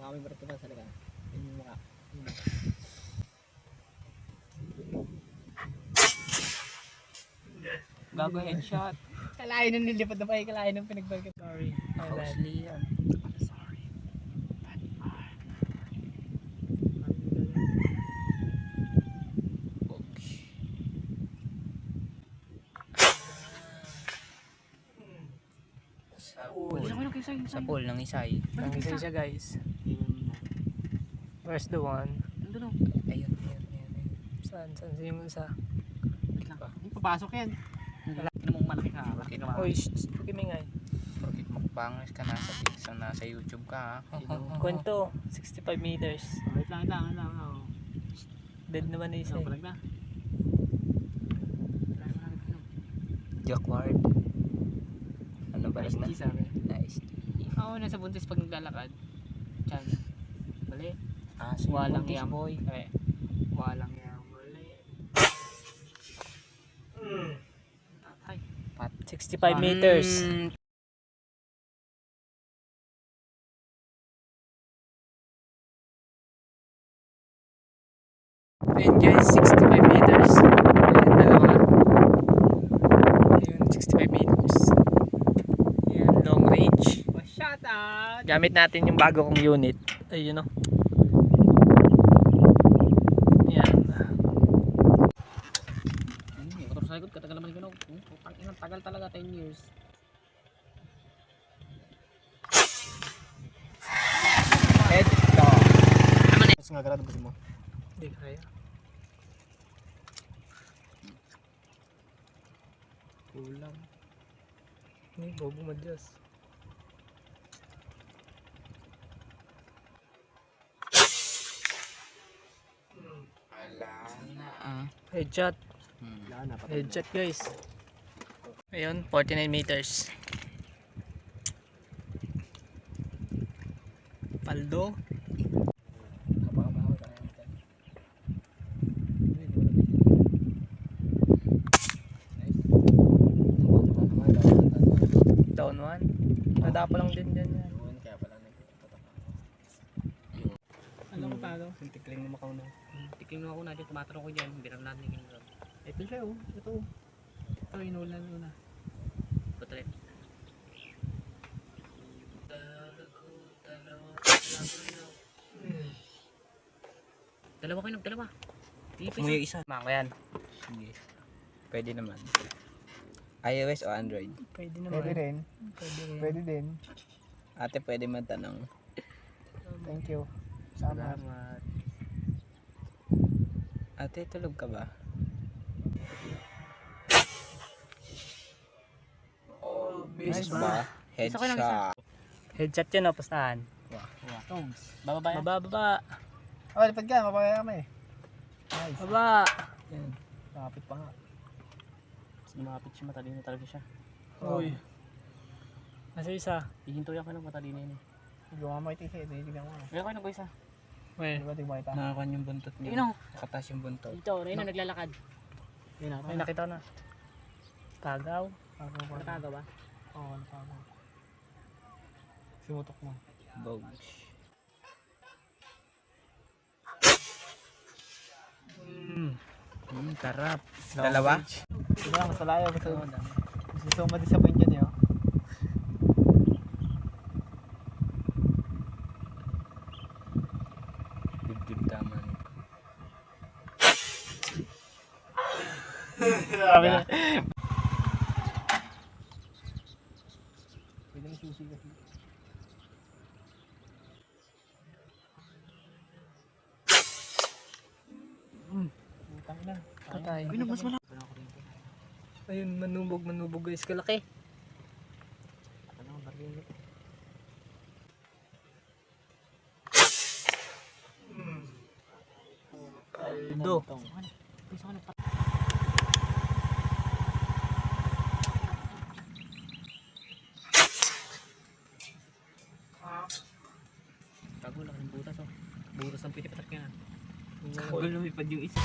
baka may barito pa sa laga. Yun yung mukha. Gago headshot. Kalain nung nilipad na pa kalain nung pinagbarkat. Sorry. Costly yan. Sorry. Sa pool ng isay. Ang isa siya guys. Where's the one? Nandun o. Ayun. Saan yung isa? Papasok yan. Wala namang malaki ka. Uy, kimingay. Bakit mukbangers ka nasa YouTube ka ha? Kwento, 65 meters. Wait lang. Oh. Dead naman na isa. Balag na. Jackward. Ano ba Nice na? G sabi. Nice. Oo, nasa buntis pag naglalakad. Diyan. Bali. Si Walang Buntis yam. boy. Walang yam. Bali. Ay. 65 meters. Ayun guys, 65 meters. Ayun, dalawa. Ayun, 65 meters. Ayun, long range. Oh, shout out. Gamit natin yung bago kong unit. Ayun o. Yan. Motor sa likod, katagal naman yung tagal talaga, 10 years. Ito. Mas nga garado mo. Hindi kaya. Kulang. Hindi, bobo madyas. Headshot. Headshot guys. Ayun, 49 meters. Paldo. Down one. Nadapa lang din dyan yan. Kaya pala nagtatak. Alam ko tago. Tikling mo makaw na. Tikling mo ako na dyan, tumataro ko dyan. Hindi naman natin yung ginagawa. Ito siya oh, ito. Ito, inulan na. Putret. Dalawa kayo, dalawa. Mo yung isa. Mako yan. Sige. Pwede naman. iOS o Android? Pwede naman. Pwede rin. Pwede din. Ate, pwede magtanong. Thank you. Salamat. Ate, tulog ka ba? Nice ba? Isa ko lang, Headshot. Headshot yun o, pustahan. Tongs. Bababa yan. Baba, baba. Oh, lipad ka. Mapakaya kami. Nice. Baba. Yan. Nakapit pa nga. Mas lumapit siya, matalino talaga siya. Uy. Nasa isa. Hihintuyan ko lang matalino yun eh. Gawa mo ito isa, tinitignan mo. Kaya ko nag-isa. Wait. Diba tignan mo ito? Nakakuha yung buntot niya. Ayun o. Nakatas yung buntot. Ito, ayun o, naglalakad. Ayun o, Ay, nakita ko na. Tagaw. nakataga ba? Oo, nakagaw. Simutok mo. Bogs. Tarap. Dalawa? Diba lang, mas malayo. Gusto mo ma-disappoint yun yun. Dibdib tama. Sabi na. Pwede na susi kasi. Utang na. Patay. Ayun o, mas malaki. Ayun, manubog guys. Kalaki. Ano, baril. Paldo. Gusto ko na pa. Tago lang ng butas oh. Butas ang pitipatak yan. Tago lumipad yung isa.